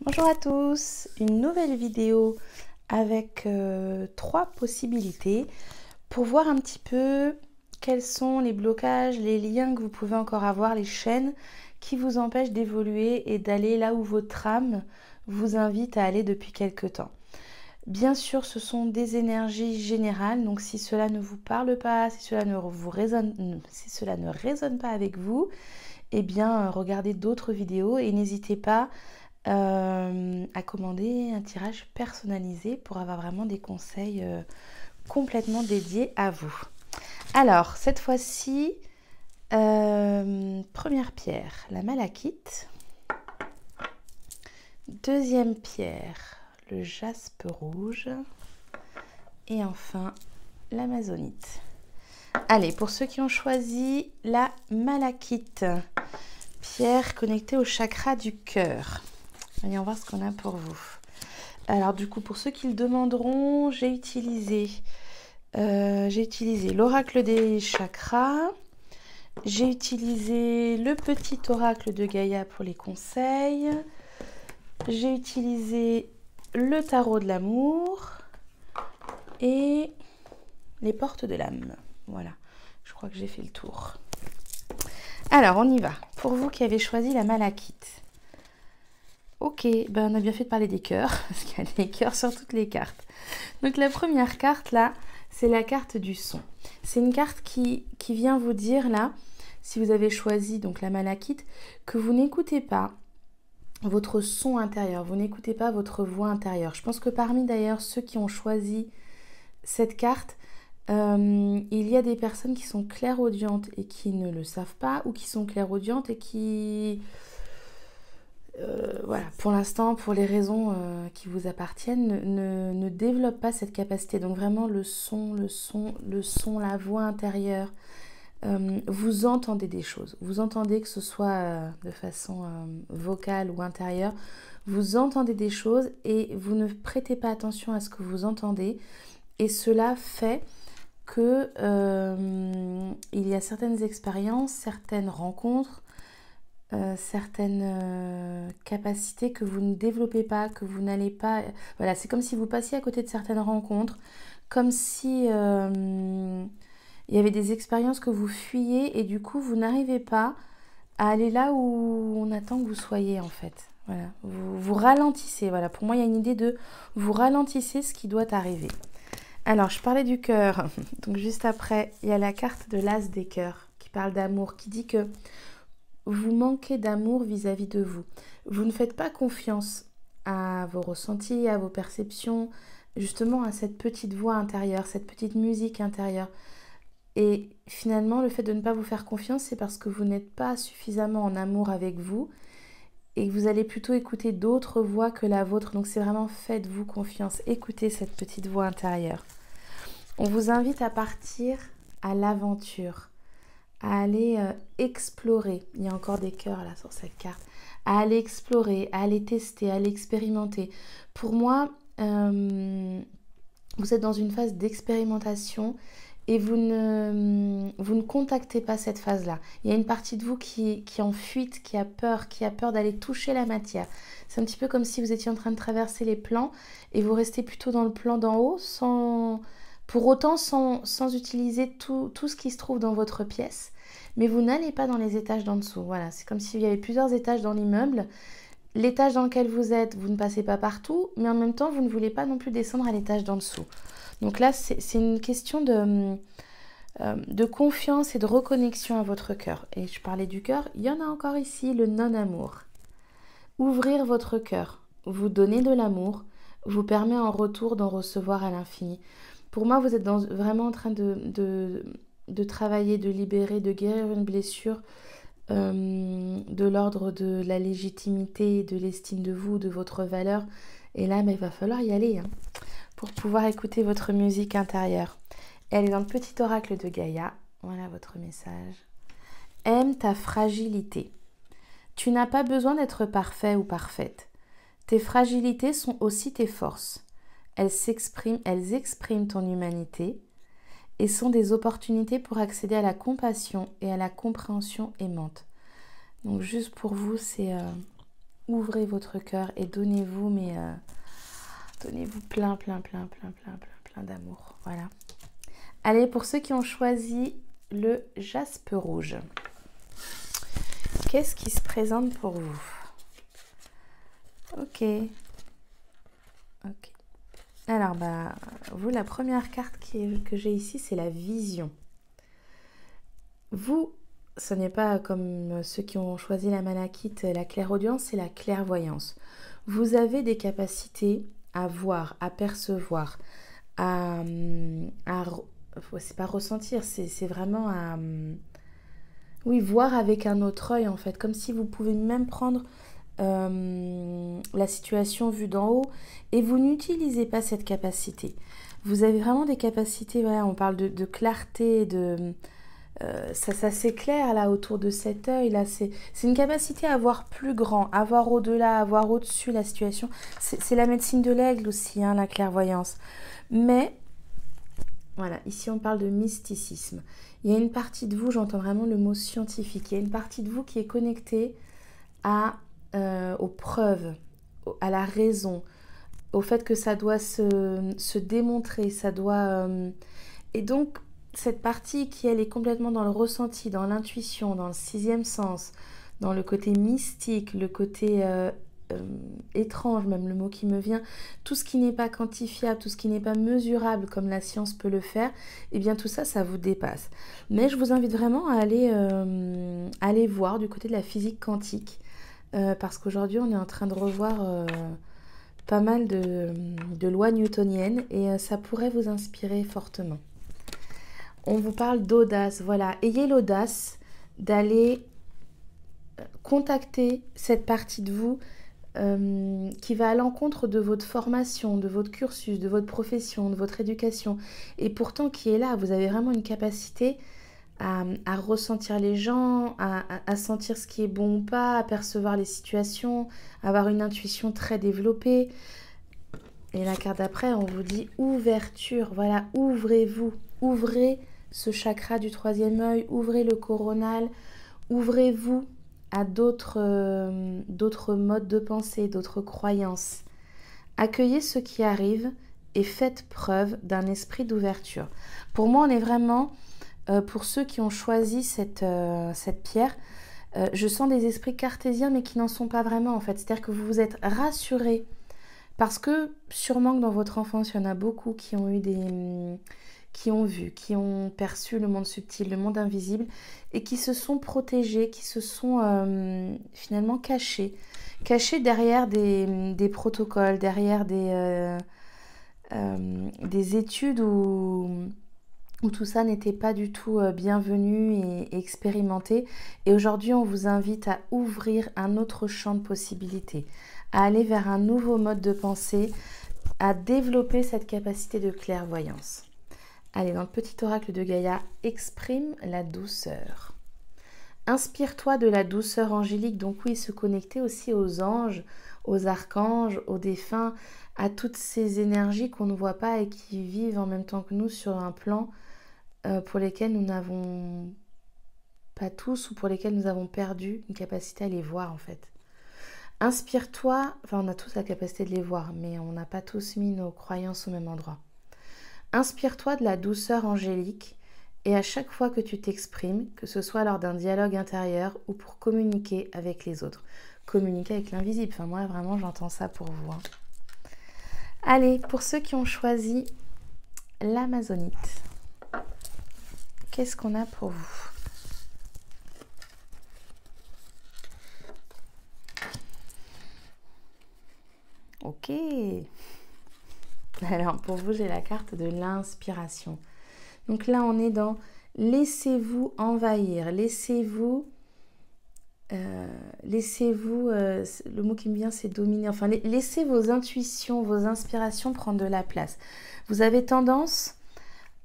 Bonjour à tous, une nouvelle vidéo avec 3 possibilités pour voir un petit peu quels sont les blocages, les liens que vous pouvez encore avoir, les chaînes qui vous empêchent d'évoluer et d'aller là où votre âme vous invite à aller depuis quelque temps. Bien sûr, ce sont des énergies générales, donc si cela ne vous parle pas, si cela ne résonne pas avec vous, eh bien regardez d'autres vidéos et n'hésitez pas à commander un tirage personnalisé pour avoir vraiment des conseils complètement dédiés à vous. Alors, cette fois-ci, première pierre, la malachite. Deuxième pierre, le jaspe rouge. Et enfin, l'amazonite. Allez, pour ceux qui ont choisi la malachite, pierre connectée au chakra du cœur. Voyons voir ce qu'on a pour vous. Alors du coup, pour ceux qui le demanderont, j'ai utilisé l'oracle des chakras. J'ai utilisé le petit oracle de Gaïa pour les conseils. J'ai utilisé le tarot de l'amour et les portes de l'âme. Voilà, je crois que j'ai fait le tour. Alors, on y va. Pour vous qui avez choisi la malachite. Ok, ben on a bien fait de parler des cœurs, parce qu'il y a des cœurs sur toutes les cartes. Donc la première carte là, c'est la carte du son. C'est une carte qui vient vous dire là, si vous avez choisi donc la malachite, que vous n'écoutez pas votre son intérieur, vous n'écoutez pas votre voix intérieure. Je pense que parmi d'ailleurs ceux qui ont choisi cette carte, il y a des personnes qui sont clairaudientes et qui ne le savent pas, ou qui sont clairaudientes et qui... voilà, pour l'instant, pour les raisons qui vous appartiennent, ne développe pas cette capacité. Donc vraiment le son, la voix intérieure, vous entendez des choses. Vous entendez, que ce soit de façon vocale ou intérieure, vous entendez des choses et vous ne prêtez pas attention à ce que vous entendez. Et cela fait que il y a certaines expériences, certaines rencontres, certaines capacités que vous ne développez pas, que vous n'allez pas... Voilà, c'est comme si vous passiez à côté de certaines rencontres, comme si il y avait des expériences que vous fuyez et du coup vous n'arrivez pas à aller là où on attend que vous soyez en fait. Voilà, vous ralentissez. Voilà, pour moi il y a une idée de vous ralentissez ce qui doit arriver. Alors je parlais du cœur, donc juste après il y a la carte de l'as des cœurs qui parle d'amour, qui dit que vous manquez d'amour vis-à-vis de vous. Vous ne faites pas confiance à vos ressentis, à vos perceptions, justement à cette petite voix intérieure, cette petite musique intérieure. Et finalement, le fait de ne pas vous faire confiance, c'est parce que vous n'êtes pas suffisamment en amour avec vous et que vous allez plutôt écouter d'autres voix que la vôtre. Donc c'est vraiment faites-vous confiance, écoutez cette petite voix intérieure. On vous invite à partir à l'aventure, à aller explorer. Il y a encore des cœurs là sur cette carte. À aller explorer, à aller tester, à aller expérimenter. Pour moi, vous êtes dans une phase d'expérimentation et vous ne contactez pas cette phase-là. Il y a une partie de vous qui est en fuite, qui a peur d'aller toucher la matière. C'est un petit peu comme si vous étiez en train de traverser les plans et vous restez plutôt dans le plan d'en haut pour autant sans utiliser tout ce qui se trouve dans votre pièce. Mais vous n'allez pas dans les étages d'en dessous. Voilà, c'est comme s'il y avait plusieurs étages dans l'immeuble. L'étage dans lequel vous êtes, vous ne passez pas partout, mais en même temps, vous ne voulez pas non plus descendre à l'étage d'en dessous. Donc là, c'est une question de confiance et de reconnexion à votre cœur. Et je parlais du cœur, il y en a encore ici, le non-amour. Ouvrir votre cœur, vous donner de l'amour, vous permet en retour d'en recevoir à l'infini. Pour moi, vous êtes vraiment en train de travailler, de libérer, de guérir une blessure de l'ordre de la légitimité, de l'estime de vous, de votre valeur. Et là, il va falloir y aller pour pouvoir écouter votre musique intérieure. Elle est dans le petit oracle de Gaïa. Voilà votre message. Aime ta fragilité. Tu n'as pas besoin d'être parfait ou parfaite. Tes fragilités sont aussi tes forces. Elles expriment ton humanité et sont des opportunités pour accéder à la compassion et à la compréhension aimante. Donc juste pour vous, c'est ouvrez votre cœur et donnez-vous, mais donnez-vous plein d'amour. Voilà. Allez, pour ceux qui ont choisi le jaspe rouge, qu'est-ce qui se présente pour vous? Ok. Alors, vous, la première carte que j'ai ici, c'est la vision. Vous, ce n'est pas comme ceux qui ont choisi la malachite, la clairaudience, c'est la clairvoyance. Vous avez des capacités à voir, à percevoir, c'est pas ressentir, c'est vraiment oui, voir avec un autre œil en fait, comme si vous pouvez même prendre la situation vue d'en haut et vous n'utilisez pas cette capacité. Vous avez vraiment des capacités, voilà, on parle de clarté, ça s'éclaire là autour de cet œil là, c'est une capacité à voir plus grand, à voir au-delà, à voir au-dessus la situation. C'est la médecine de l'aigle aussi, hein, la clairvoyance. Mais voilà, ici on parle de mysticisme. Il y a une partie de vous, j'entends vraiment le mot scientifique, il y a une partie de vous qui est connectée aux preuves, à la raison, au fait que ça doit se démontrer, ça doit... Et donc, cette partie qui, elle, est complètement dans le ressenti, dans l'intuition, dans le sixième sens, dans le côté mystique, le côté étrange, même le mot qui me vient, tout ce qui n'est pas quantifiable, tout ce qui n'est pas mesurable comme la science peut le faire, eh bien tout ça, ça vous dépasse. Mais je vous invite vraiment à aller voir du côté de la physique quantique, parce qu'aujourd'hui, on est en train de revoir pas mal de lois newtoniennes et ça pourrait vous inspirer fortement. On vous parle d'audace, voilà. Ayez l'audace d'aller contacter cette partie de vous qui va à l'encontre de votre formation, de votre cursus, de votre profession, de votre éducation. Et pourtant qui est là, vous avez vraiment une capacité à ressentir les gens, à sentir ce qui est bon ou pas, à percevoir les situations, avoir une intuition très développée. Et la carte d'après, on vous dit ouverture. Voilà, ouvrez-vous, ouvrez ce chakra du troisième œil, ouvrez le coronal, ouvrez-vous à d'autres modes de pensée, d'autres croyances. Accueillez ce qui arrive et faites preuve d'un esprit d'ouverture. Pour moi, on est vraiment, pour ceux qui ont choisi cette pierre, je sens des esprits cartésiens mais qui n'en sont pas vraiment en fait. C'est-à-dire que vous vous êtes rassurés parce que sûrement que dans votre enfance, il y en a beaucoup qui ont eu qui ont vu, qui ont perçu le monde subtil, le monde invisible et qui se sont protégés, qui se sont finalement cachés derrière des protocoles, derrière des études où tout ça n'était pas du tout bienvenu et expérimenté. Et aujourd'hui, on vous invite à ouvrir un autre champ de possibilités, à aller vers un nouveau mode de pensée, à développer cette capacité de clairvoyance. Allez, dans le petit oracle de Gaïa, exprime la douceur. Inspire-toi de la douceur angélique. Donc oui, se connecter aussi aux anges, aux archanges, aux défunts, à toutes ces énergies qu'on ne voit pas et qui vivent en même temps que nous sur un plan pour lesquels nous n'avons pas tous ou pour lesquels nous avons perdu une capacité à les voir en fait. Inspire-toi, enfin on a tous la capacité de les voir, mais on n'a pas tous mis nos croyances au même endroit. Inspire-toi de la douceur angélique et à chaque fois que tu t'exprimes, que ce soit lors d'un dialogue intérieur ou pour communiquer avec les autres. Communiquer avec l'invisible, enfin moi vraiment j'entends ça pour vous. Hein. Allez, pour ceux qui ont choisi l'amazonite, qu'est-ce qu'on a pour vous ? Ok. Alors pour vous, j'ai la carte de l'inspiration. Donc là, on est dans laissez-vous envahir, laissez-vous, le mot qui me vient, c'est dominer. Enfin, laissez vos intuitions, vos inspirations prendre de la place. Vous avez tendance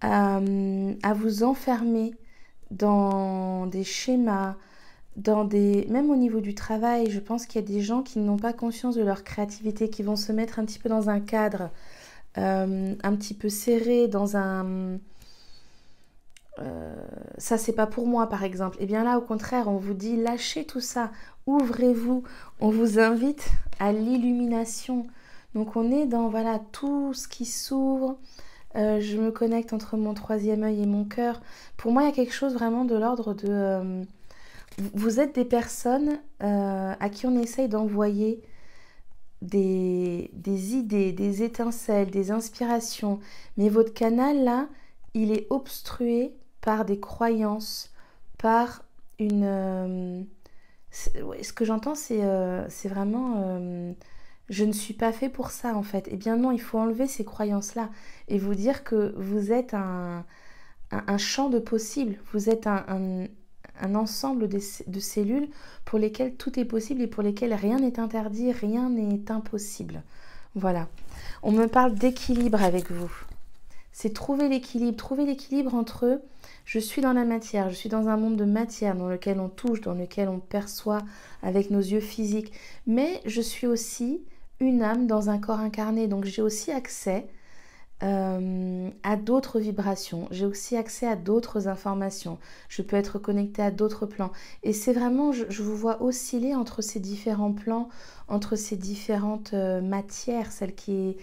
à vous enfermer dans des schémas, même au niveau du travail. Je pense qu'il y a des gens qui n'ont pas conscience de leur créativité, qui vont se mettre un petit peu dans un cadre un petit peu serré, dans un ça c'est pas pour moi par exemple. Et bien là au contraire on vous dit lâchez tout ça, ouvrez-vous, on vous invite à l'illumination. Donc on est dans voilà tout ce qui s'ouvre. Je me connecte entre mon troisième œil et mon cœur. Pour moi il y a quelque chose vraiment de l'ordre de... vous êtes des personnes à qui on essaye d'envoyer des idées, des étincelles, des inspirations. Mais votre canal là, il est obstrué par des croyances, par une... ouais, ce que j'entends, c'est vraiment... je ne suis pas fait pour ça, en fait. Eh bien non, il faut enlever ces croyances-là et vous dire que vous êtes un champ de possibles. Vous êtes un ensemble de cellules pour lesquelles tout est possible et pour lesquelles rien n'est interdit, rien n'est impossible. Voilà. On me parle d'équilibre avec vous. C'est trouver l'équilibre entre je suis dans la matière, je suis dans un monde de matière dans lequel on touche, dans lequel on perçoit avec nos yeux physiques, mais je suis aussi une âme dans un corps incarné, donc j'ai aussi accès à d'autres vibrations, j'ai aussi accès à d'autres informations, je peux être connectée à d'autres plans, et c'est vraiment, je vous vois osciller entre ces différents plans, entre ces différentes matières, celle qui est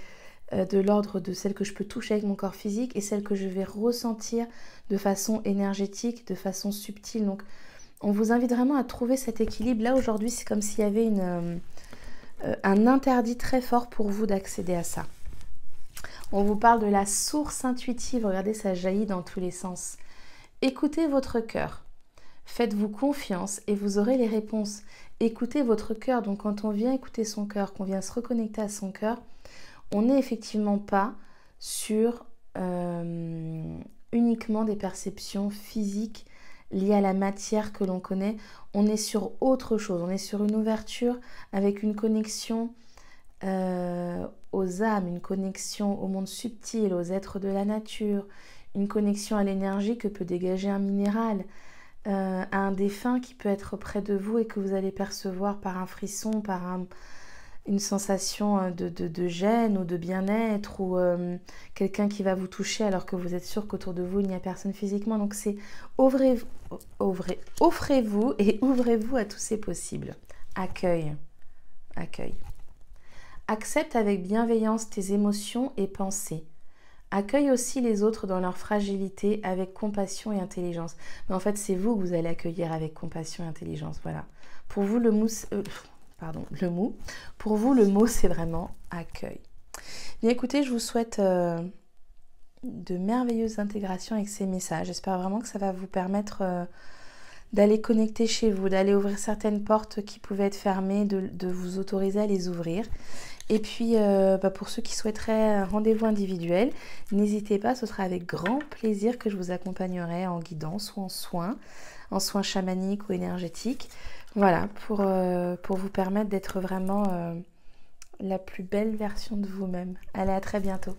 de l'ordre de celle que je peux toucher avec mon corps physique et celle que je vais ressentir de façon énergétique, de façon subtile. Donc on vous invite vraiment à trouver cet équilibre. Là aujourd'hui c'est comme s'il y avait un interdit très fort pour vous d'accéder à ça. On vous parle de la source intuitive, regardez ça jaillit dans tous les sens. Écoutez votre cœur, faites-vous confiance et vous aurez les réponses. Écoutez votre cœur, donc quand on vient écouter son cœur, qu'on vient se reconnecter à son cœur, on n'est effectivement pas sur uniquement des perceptions physiques liées à la matière que l'on connaît. On est sur autre chose, on est sur une ouverture avec une connexion aux âmes, une connexion au monde subtil, aux êtres de la nature, une connexion à l'énergie que peut dégager un minéral, à un défunt qui peut être près de vous et que vous allez percevoir par un frisson, par une sensation de gêne ou de bien-être ou quelqu'un qui va vous toucher alors que vous êtes sûr qu'autour de vous il n'y a personne physiquement. Donc c'est offrez-vous et ouvrez-vous à tous ces possibles. Accueil. Accepte avec bienveillance tes émotions et pensées. Accueille aussi les autres dans leur fragilité avec compassion et intelligence. Mais en fait c'est vous que vous allez accueillir avec compassion et intelligence. Voilà. Pour vous le mot... Pour vous, le mot, c'est vraiment accueil. Bien écoutez, je vous souhaite de merveilleuses intégrations avec ces messages. J'espère vraiment que ça va vous permettre d'aller connecter chez vous, d'aller ouvrir certaines portes qui pouvaient être fermées, de vous autoriser à les ouvrir. Et puis, pour ceux qui souhaiteraient un rendez-vous individuel, n'hésitez pas, ce sera avec grand plaisir que je vous accompagnerai en guidance ou en soins chamaniques ou énergétiques. Voilà, pour vous permettre d'être vraiment la plus belle version de vous-même. Allez, à très bientôt.